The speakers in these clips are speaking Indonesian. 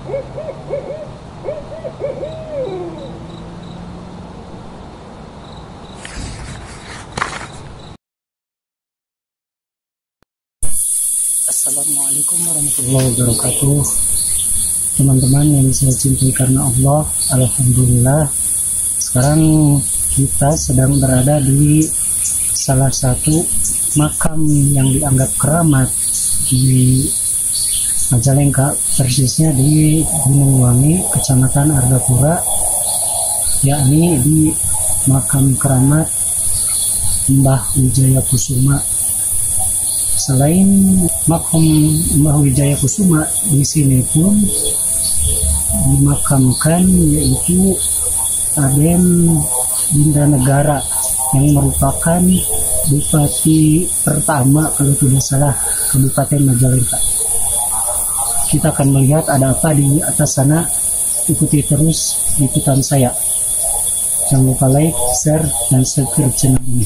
Assalamualaikum warahmatullahi wabarakatuh. Teman-teman yang saya cintai karena Allah, alhamdulillah sekarang kita sedang berada di salah satu makam yang dianggap keramat di Majalengka, persisnya di Gunung Wangi, Kecamatan Argapura, yakni di makam keramat Mbah Wijaya Kusuma. Selain makam Mbah Wijaya Kusuma, di sini pun dimakamkan yaitu Raden Dinda Negara yang merupakan bupati pertama kalau tidak salah Kabupaten Majalengka. Kita akan melihat ada apa di atas sana. Ikuti terus liputan saya. Jangan lupa like, share, dan subscribe channel ini.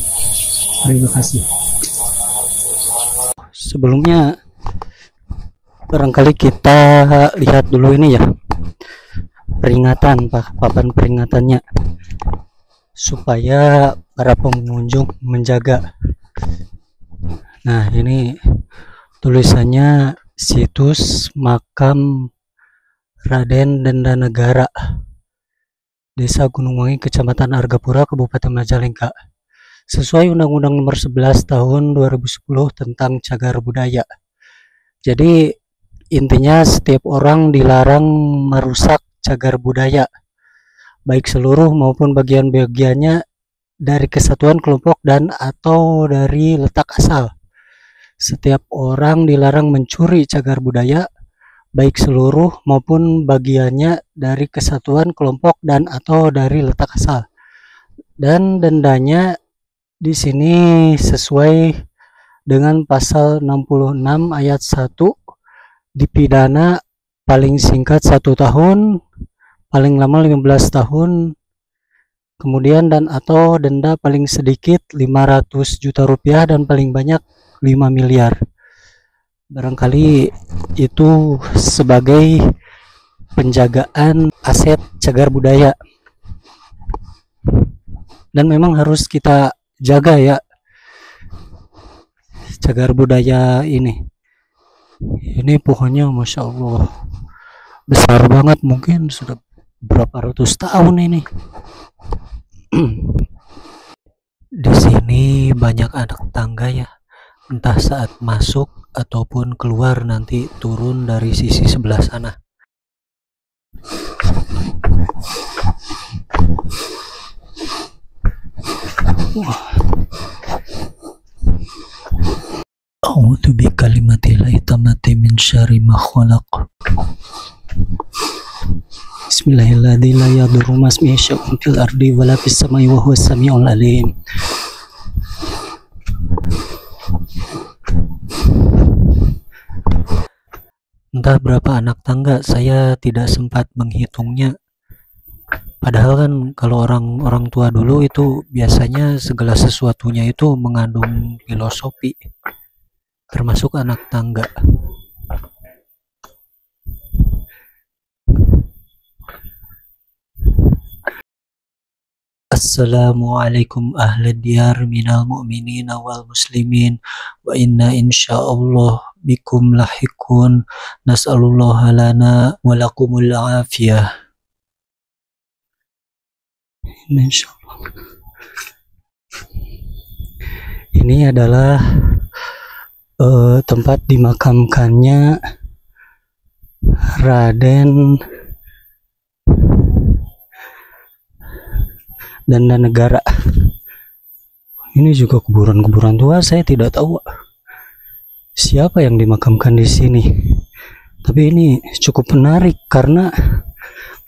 Terima kasih. Sebelumnya barangkali kita lihat dulu ini ya, peringatan, papan peringatannya, supaya para pengunjung menjaga. Nah, ini tulisannya situs makam Raden Dinda Negara, Desa Gunung Wangi, Kecamatan Argapura, Kabupaten Majalengka, sesuai Undang-Undang Nomor 11 Tahun 2010 tentang Cagar Budaya. Jadi intinya setiap orang dilarang merusak cagar budaya, baik seluruh maupun bagian-bagiannya, dari kesatuan, kelompok, dan atau dari letak asal. Setiap orang dilarang mencuri cagar budaya, baik seluruh maupun bagiannya, dari kesatuan, kelompok, dan atau dari letak asal. Dan dendanya di sini sesuai dengan pasal 66 ayat 1, dipidana paling singkat 1 tahun, paling lama 15 tahun, kemudian dan atau denda paling sedikit 500 juta rupiah dan paling banyak 5 miliar. Barangkali itu sebagai penjagaan aset cagar budaya, dan memang harus kita jaga ya cagar budaya ini. Ini pohonnya Masya Allah besar banget, mungkin sudah berapa ratus tahun ini. Di sini banyak anak tangga ya, entah saat masuk ataupun keluar nanti turun dari sisi sebelah sana. A'udzu bikalimatil tamati min syarri ma khalaq. Bismillahirrahmanirrahim. La yadurru ma ismihi syai'un fil ardi wa la fis samai wa huwas samiul alim. Entah berapa anak tangga, saya tidak sempat menghitungnya. Padahal kan kalau orang tua dulu itu biasanya segala sesuatunya itu mengandung filosofi, termasuk anak tangga. Assalamualaikum ahli diyar minal mu'minin wal muslimin wa inna insyaallah bikum lahikun, nas'alullah lana wa lakumul afiyah. Insyaallah. Ini adalah tempat dimakamkannya Raden Dinda Negara. Ini juga kuburan-kuburan tua, saya tidak tahu siapa yang dimakamkan di sini. Tapi ini cukup menarik karena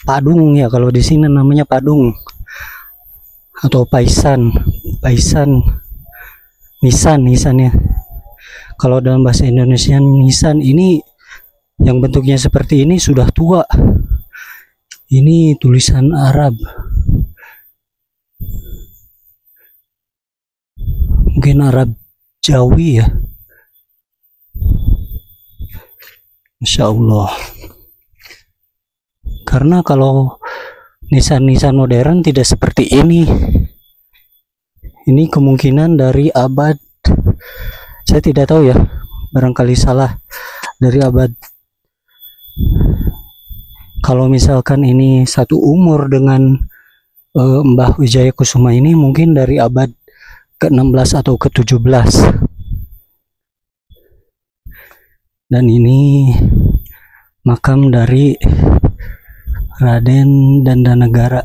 padung ya, kalau di sini namanya padung atau paisan, nisan ya. Kalau dalam bahasa Indonesia nisan ini yang bentuknya seperti ini sudah tua. Ini tulisan Arab. Mungkin Arab Jawi ya. Masya Allah. Karena kalau nisan-nisan modern tidak seperti ini. Ini kemungkinan dari abad, saya tidak tahu ya, barangkali salah, dari abad, kalau misalkan ini satu umur dengan Mbah Wijaya Kusuma ini, mungkin dari abad ke-16 atau ke-17. Dan ini makam dari Raden Dandanegara.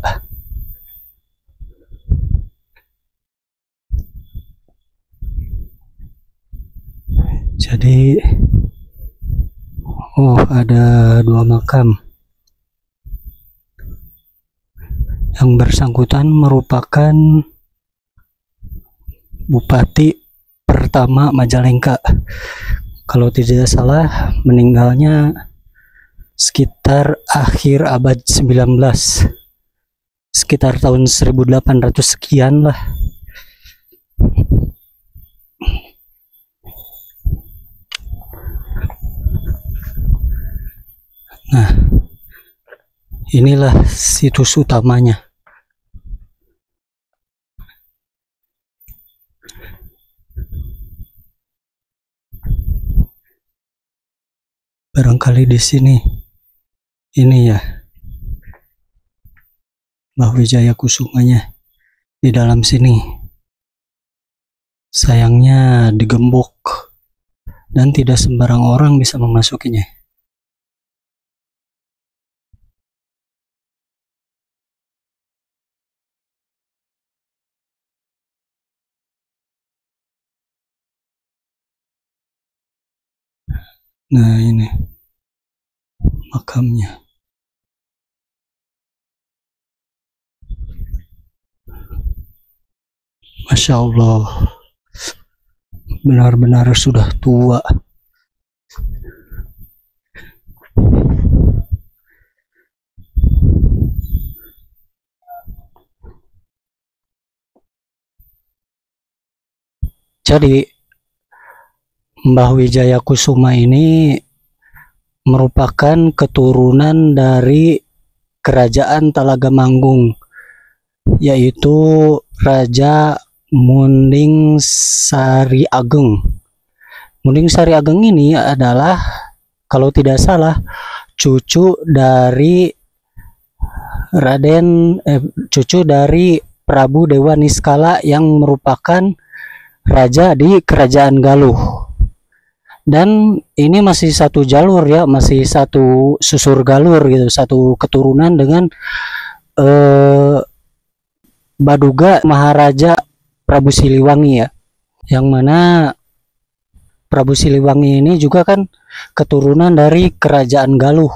Jadi ada 2 makam. Yang bersangkutan merupakan Bupati pertama Majalengka. Kalau tidak salah, meninggalnya sekitar akhir abad 19, sekitar tahun 1800 sekian lah. Nah, inilah situs utamanya. Barangkali di sini, ini ya, Mbah Wijaya Kusumanya di dalam sini. Sayangnya digembok dan tidak sembarang orang bisa memasukinya. Nah, ini makamnya. Masya Allah, benar-benar sudah tua. Jadi Mbah Wijaya Kusuma ini merupakan keturunan dari Kerajaan Talaga Manggung, yaitu Raja Munding Sari Ageng. Munding Sari Ageng ini adalah, kalau tidak salah, cucu dari Prabu Dewa Niskala yang merupakan raja di Kerajaan Galuh. Dan ini masih satu jalur ya, masih satu susur galur gitu, satu keturunan dengan Baduga Maharaja Prabu Siliwangi ya, yang mana Prabu Siliwangi ini juga kan keturunan dari Kerajaan Galuh.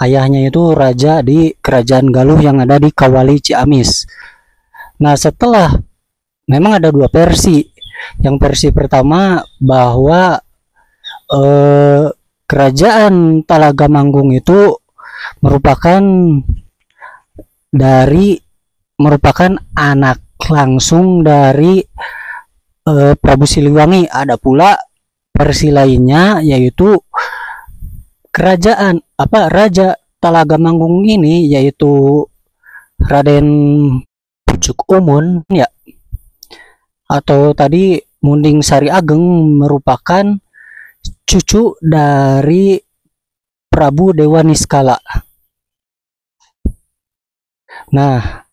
Ayahnya itu raja di Kerajaan Galuh yang ada di Kawali Ciamis. Nah, setelah, memang ada 2 versi. Yang versi pertama bahwa Kerajaan Talaga Manggung itu merupakan anak langsung dari Prabu Siliwangi. Ada pula versi lainnya, yaitu Raja Talaga Manggung ini yaitu Raden Pucuk Umun ya, atau tadi Munding Sari Ageng, merupakan cucu dari Prabu Dewa Niskala. Nah,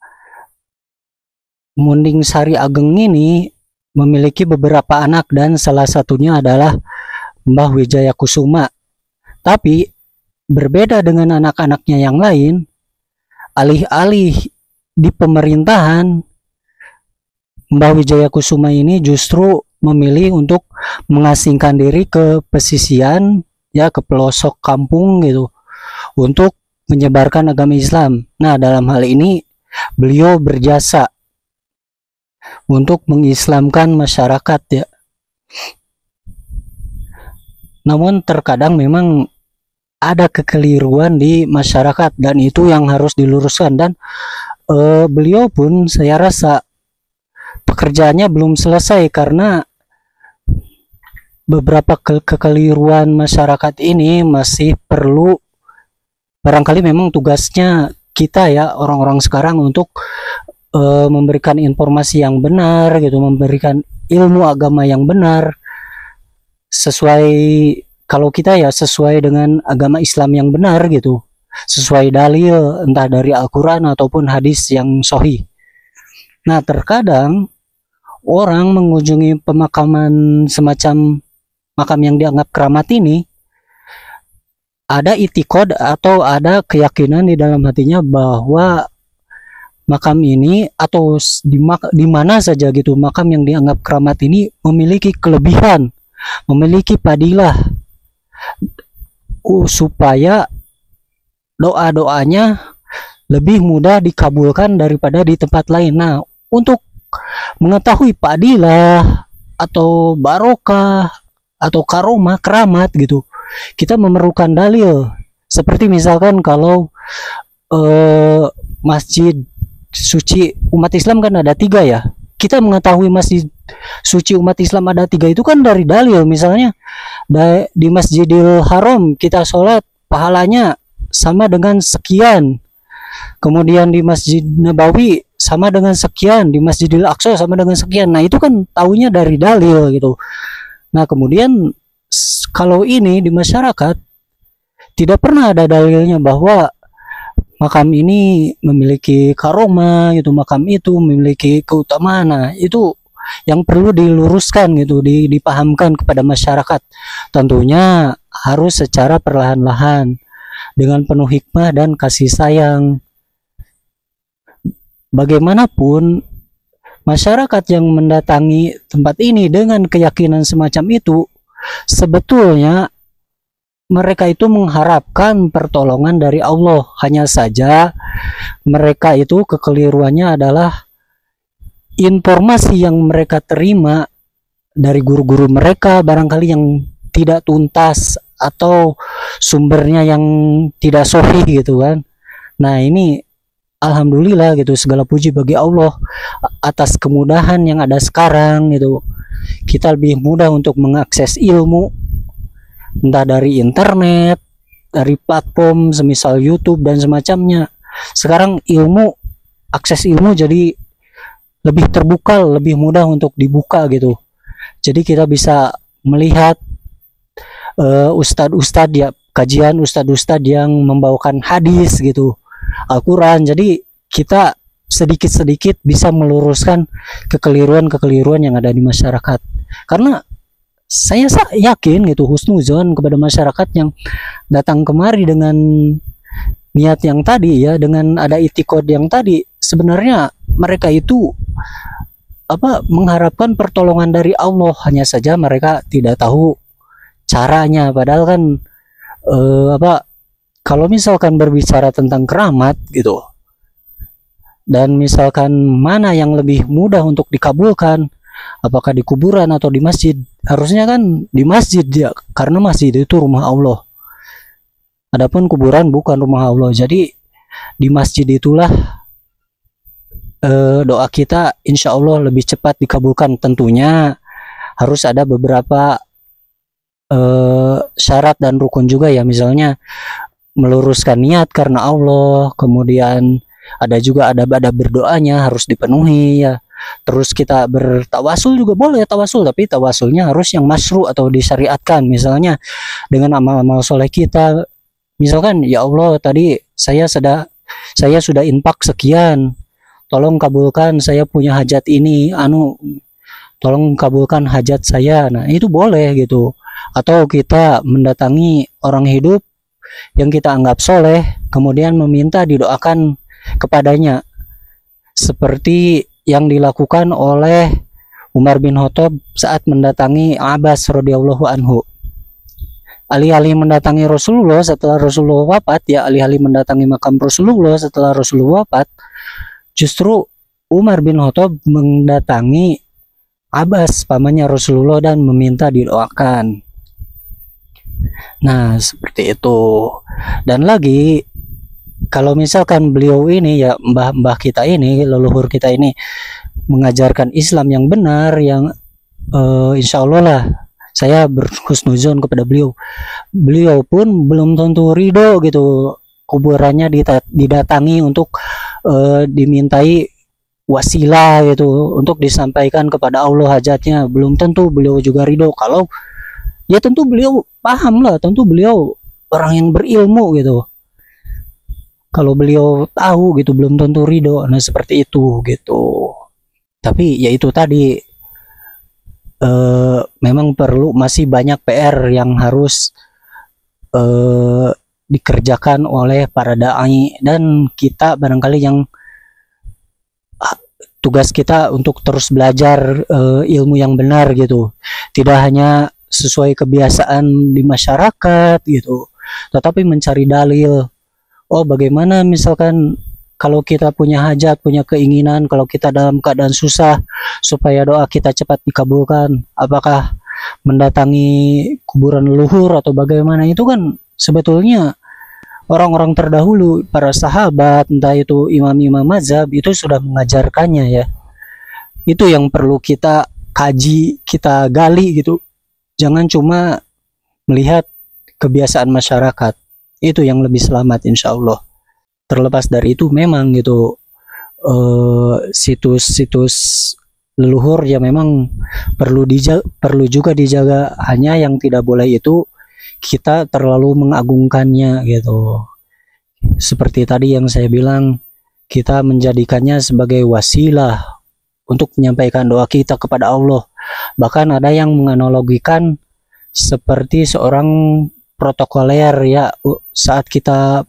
Munding Sari Ageng ini memiliki beberapa anak dan salah satunya adalah Mbah Wijaya Kusuma. Tapi berbeda dengan anak-anaknya yang lain, alih-alih di pemerintahan, Mbah Wijaya Kusuma ini justru memilih untuk mengasingkan diri ke pesisian ya, ke pelosok kampung gitu, untuk menyebarkan agama Islam. Nah, dalam hal ini beliau berjasa untuk mengislamkan masyarakat ya. Namun terkadang memang ada kekeliruan di masyarakat dan itu yang harus diluruskan, dan beliau pun saya rasa pekerjaannya belum selesai karena beberapa kekeliruan masyarakat ini masih perlu barangkali memang tugasnya kita ya orang-orang sekarang untuk memberikan informasi yang benar gitu, memberikan ilmu agama yang benar sesuai, kalau kita ya sesuai dengan agama Islam yang benar gitu, sesuai dalil entah dari Al-Quran ataupun hadis yang sahih. Nah, terkadang orang mengunjungi pemakaman semacam makam yang dianggap keramat ini, ada itikad atau ada keyakinan di dalam hatinya bahwa makam ini atau di mana saja gitu, makam yang dianggap keramat ini memiliki kelebihan, memiliki fadilah, supaya doa-doanya lebih mudah dikabulkan daripada di tempat lain. Nah, untuk mengetahui fadilah atau barokah atau karomah, keramat gitu, kita memerlukan dalil. Seperti misalkan kalau masjid suci umat Islam kan ada 3 ya. Kita mengetahui masjid suci umat Islam ada 3 itu kan dari dalil. Misalnya di Masjidil Haram kita sholat pahalanya sama dengan sekian, kemudian di Masjid Nabawi sama dengan sekian, di Masjidil Aqsa sama dengan sekian. Nah, itu kan taunya dari dalil gitu. Nah, kemudian kalau ini di masyarakat tidak pernah ada dalilnya bahwa makam ini memiliki karomah gitu, makam itu memiliki keutamaan. Nah, itu yang perlu diluruskan gitu, dipahamkan kepada masyarakat. Tentunya harus secara perlahan-lahan dengan penuh hikmah dan kasih sayang. Bagaimanapun masyarakat yang mendatangi tempat ini dengan keyakinan semacam itu, sebetulnya mereka itu mengharapkan pertolongan dari Allah. Hanya saja mereka itu kekeliruannya adalah informasi yang mereka terima dari guru-guru mereka barangkali yang tidak tuntas atau sumbernya yang tidak sahih gitu kan. Nah, ini alhamdulillah gitu, segala puji bagi Allah atas kemudahan yang ada sekarang gitu. Kita lebih mudah untuk mengakses ilmu, entah dari internet, dari platform semisal YouTube dan semacamnya. Sekarang akses ilmu jadi lebih terbuka, lebih mudah untuk dibuka gitu. Jadi kita bisa melihat ustadz-ustadz ya, kajian ustadz-ustadz yang membawakan hadis gitu, Al-Quran. Jadi kita sedikit-sedikit bisa meluruskan kekeliruan-kekeliruan yang ada di masyarakat. Karena saya yakin gitu, husnuzon kepada masyarakat yang datang kemari dengan niat yang tadi ya, dengan ada itikad yang tadi. Sebenarnya mereka itu mengharapkan pertolongan dari Allah, hanya saja mereka tidak tahu caranya. Padahal kan kalau misalkan berbicara tentang keramat gitu, dan misalkan mana yang lebih mudah untuk dikabulkan, apakah di kuburan atau di masjid, harusnya kan di masjid ya, karena masjid itu rumah Allah. Adapun kuburan bukan rumah Allah. Jadi di masjid itulah doa kita insya Allah lebih cepat dikabulkan. Tentunya harus ada beberapa syarat dan rukun juga ya, misalnya meluruskan niat karena Allah, kemudian ada juga ada berdoanya harus dipenuhi ya. Terus kita bertawasul juga boleh, tawasul, tapi tawasulnya harus yang masyru atau disyariatkan, misalnya dengan amal-amal soleh kita. Misalkan, ya Allah, tadi saya sudah infak sekian, tolong kabulkan saya punya hajat ini, tolong kabulkan hajat saya. Nah, itu boleh gitu. Atau kita mendatangi orang hidup yang kita anggap soleh, kemudian meminta didoakan kepadanya, seperti yang dilakukan oleh Umar bin Khattab saat mendatangi Abbas radhiyallahu anhu. Alih-alih mendatangi Rasulullah setelah Rasulullah wafat ya, alih-alih mendatangi makam Rasulullah setelah Rasulullah wafat, justru Umar bin Khattab mendatangi Abbas pamannya Rasulullah dan meminta didoakan. Nah, seperti itu. Dan lagi, kalau misalkan beliau ini ya, mbah-mbah kita ini, leluhur kita ini mengajarkan Islam yang benar, yang insya Allah lah saya berhusnuzon kepada beliau. Beliau pun belum tentu ridho gitu kuburannya didatangi untuk dimintai wasilah gitu untuk disampaikan kepada Allah hajatnya. Belum tentu beliau juga ridho. Kalau ya tentu beliau paham lah, tentu beliau orang yang berilmu gitu. Kalau beliau tahu gitu belum tentu ridho. Nah seperti itu gitu. Tapi ya itu tadi, memang perlu masih banyak PR yang harus dikerjakan oleh para dai, dan kita barangkali yang tugas kita untuk terus belajar ilmu yang benar gitu. Tidak hanya sesuai kebiasaan di masyarakat gitu, tetapi mencari dalil. Oh, bagaimana misalkan kalau kita punya hajat, punya keinginan, kalau kita dalam keadaan susah, supaya doa kita cepat dikabulkan, apakah mendatangi kuburan leluhur atau bagaimana? Itu kan sebetulnya orang-orang terdahulu, para sahabat, entah itu imam-imam mazhab, itu sudah mengajarkannya ya. Itu yang perlu kita kaji, kita gali gitu. Jangan cuma melihat kebiasaan masyarakat. Itu yang lebih selamat insya Allah. Terlepas dari itu memang gitu, situs-situs leluhur ya memang perlu juga dijaga. Hanya yang tidak boleh itu kita terlalu mengagungkannya gitu. Seperti tadi yang saya bilang, kita menjadikannya sebagai wasilah untuk menyampaikan doa kita kepada Allah. Bahkan ada yang menganalogikan seperti seorang protokoler ya, saat kita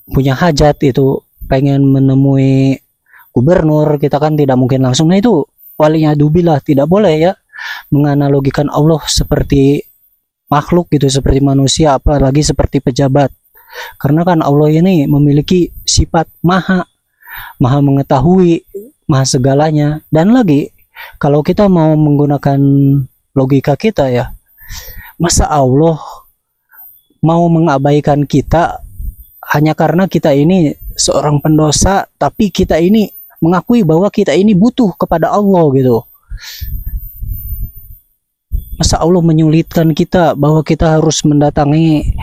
punya hajat itu, pengen menemui gubernur, kita kan tidak mungkin langsung. Nah itu walinya dubillah, tidak boleh ya menganalogikan Allah seperti makhluk gitu, seperti manusia, apalagi seperti pejabat. Karena kan Allah ini memiliki sifat maha mengetahui, maha segalanya. Dan lagi kalau kita mau menggunakan logika kita ya, masa Allah mau mengabaikan kita hanya karena kita ini seorang pendosa, tapi kita ini mengakui bahwa kita ini butuh kepada Allah gitu. Masa Allah menyulitkan kita bahwa kita harus mendatangi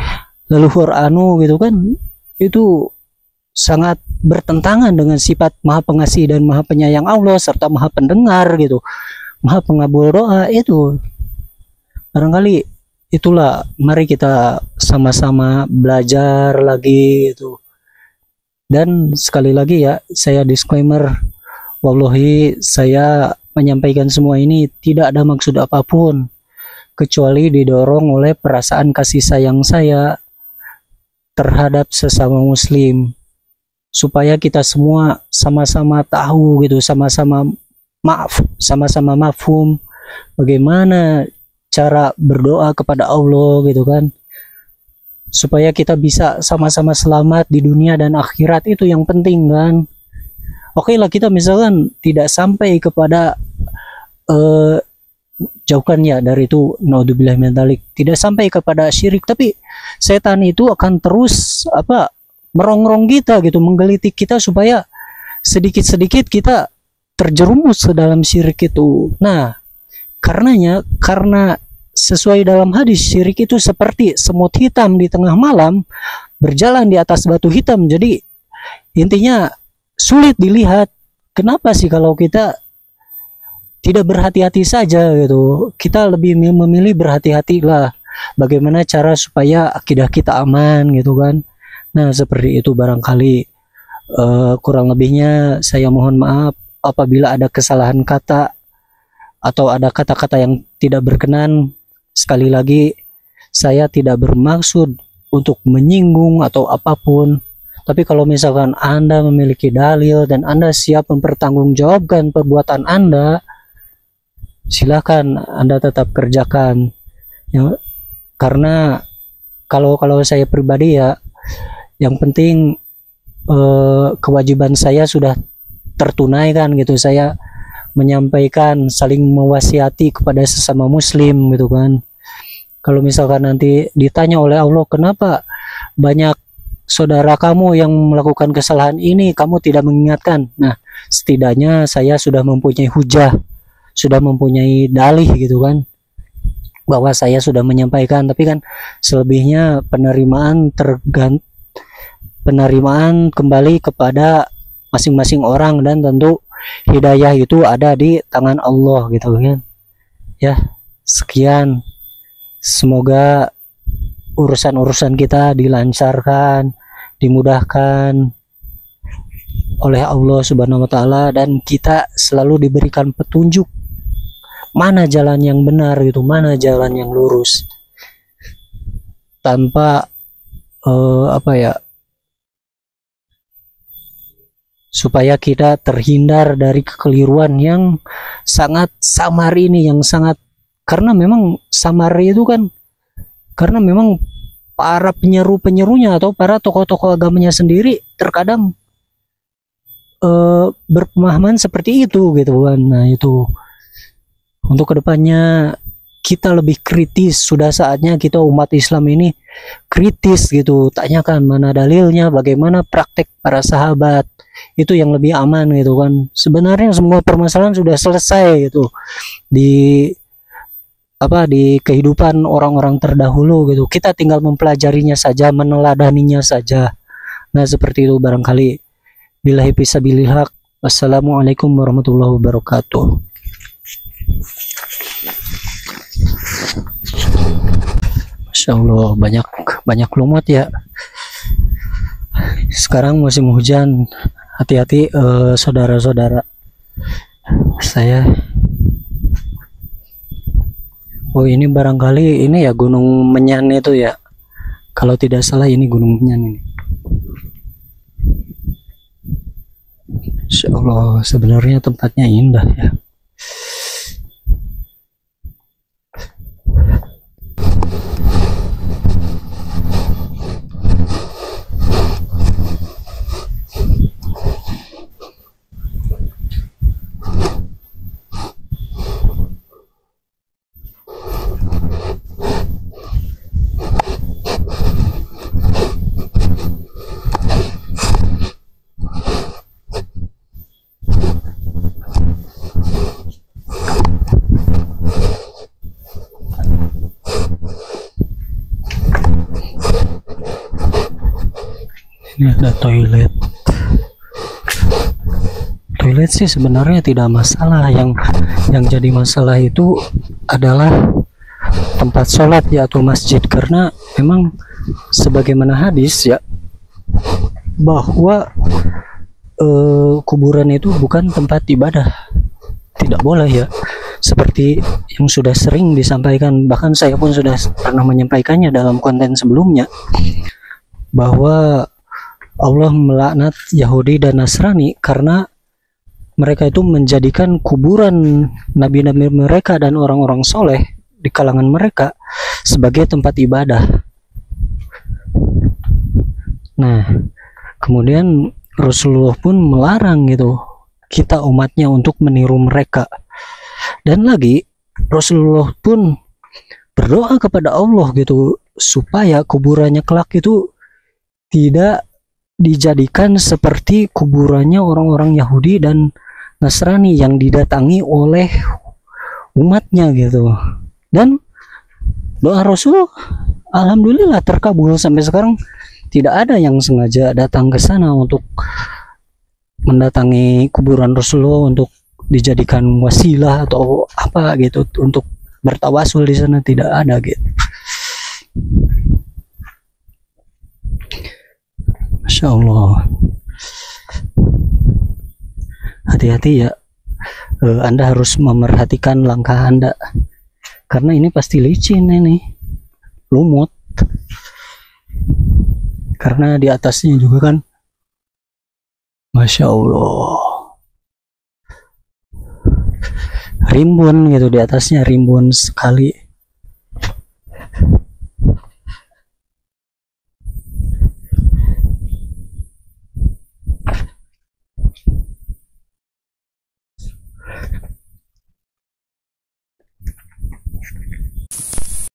leluhur anu gitu kan? Itu sangat bertentangan dengan sifat maha pengasih dan maha penyayang Allah, serta maha pendengar gitu, maha pengabul doa. Itu barangkali itulah, mari kita sama-sama belajar lagi itu. Dan sekali lagi ya, saya disclaimer, wallahi saya menyampaikan semua ini tidak ada maksud apapun kecuali didorong oleh perasaan kasih sayang saya terhadap sesama muslim, supaya kita semua sama-sama tahu gitu, sama-sama mafhum bagaimana cara berdoa kepada Allah gitu kan, supaya kita bisa sama-sama selamat di dunia dan akhirat. Itu yang penting kan. Oke lah, kita misalkan tidak sampai kepada jauhkan ya dari itu, naudzubillah min dzalik, tidak sampai kepada syirik, tapi setan itu akan terus merongrong kita gitu, menggelitik kita supaya sedikit-sedikit kita terjerumus ke dalam syirik itu. Nah, karena sesuai dalam hadis, syirik itu seperti semut hitam di tengah malam berjalan di atas batu hitam. Jadi intinya sulit dilihat. Kenapa sih kalau kita tidak berhati-hati saja gitu? Kita lebih memilih berhati-hatilah. Bagaimana cara supaya akidah kita aman gitu kan? Nah seperti itu barangkali. Kurang lebihnya saya mohon maaf apabila ada kesalahan kata atau ada kata-kata yang tidak berkenan. Sekali lagi, saya tidak bermaksud untuk menyinggung atau apapun. Tapi kalau misalkan Anda memiliki dalil dan Anda siap mempertanggungjawabkan perbuatan Anda, silakan Anda tetap kerjakan. Ya, karena kalau saya pribadi ya, yang penting kewajiban saya sudah tertunaikan gitu. Saya menyampaikan, saling mewasiati kepada sesama muslim gitu kan. Kalau misalkan nanti ditanya oleh Allah, kenapa banyak saudara kamu yang melakukan kesalahan ini kamu tidak mengingatkan? Nah, setidaknya saya sudah mempunyai hujah, sudah mempunyai dalih gitu kan. bahwa saya sudah menyampaikan, tapi kan selebihnya penerimaan kembali kepada masing-masing orang, dan tentu hidayah itu ada di tangan Allah gitu kan. Ya, sekian, semoga urusan-urusan kita dilancarkan, dimudahkan oleh Allah Subhanahu wa taala, dan kita selalu diberikan petunjuk mana jalan yang benar gitu, mana jalan yang lurus, tanpa supaya kita terhindar dari kekeliruan yang sangat samar ini, yang sangat, karena memang samar itu kan karena memang para penyerunya atau para tokoh-tokoh agamanya sendiri terkadang berpemahaman seperti itu gitu kan. Nah, itu untuk kedepannya kita lebih kritis, sudah saatnya kita umat Islam ini kritis gitu, tanyakan mana dalilnya, bagaimana praktek para sahabat, itu yang lebih aman gitu kan. Sebenarnya semua permasalahan sudah selesai gitu di kehidupan orang-orang terdahulu gitu, kita tinggal mempelajarinya saja, meneladaninya saja. Nah, seperti itu barangkali. Billahi fisabilil haq. Wassalamualaikum warahmatullahi wabarakatuh. Masya Allah, banyak lumut ya. Sekarang musim hujan, hati-hati saudara-saudara. Ini barangkali ini ya Gunung Menyan itu ya. Kalau tidak salah ini Gunung Menyan ini. Insya Allah, sebenarnya tempatnya indah ya. Ini ada toilet sih sebenarnya tidak masalah, yang jadi masalah itu adalah tempat sholat ya, atau masjid, karena memang sebagaimana hadis ya, bahwa kuburan itu bukan tempat ibadah, tidak boleh ya, seperti yang sudah sering disampaikan, bahkan saya pun sudah pernah menyampaikannya dalam konten sebelumnya, bahwa Allah melaknat Yahudi dan Nasrani karena mereka itu menjadikan kuburan nabi-nabi mereka dan orang-orang soleh di kalangan mereka sebagai tempat ibadah. Nah, kemudian Rasulullah pun melarang gitu kita umatnya untuk meniru mereka. Dan lagi Rasulullah pun berdoa kepada Allah gitu supaya kuburannya kelak itu tidak dijadikan seperti kuburannya orang-orang Yahudi dan Nasrani yang didatangi oleh umatnya gitu. Dan doa Rasul alhamdulillah terkabul, sampai sekarang tidak ada yang sengaja datang ke sana untuk mendatangi kuburan Rasulullah untuk dijadikan wasilah atau apa gitu untuk bertawasul di sana, tidak ada gitu. Masya Allah, hati-hati ya, Anda harus memerhatikan langkah Anda, karena ini pasti licin, ini lumut, karena di atasnya juga kan, Masya Allah, rimbun gitu, di atasnya rimbun sekali.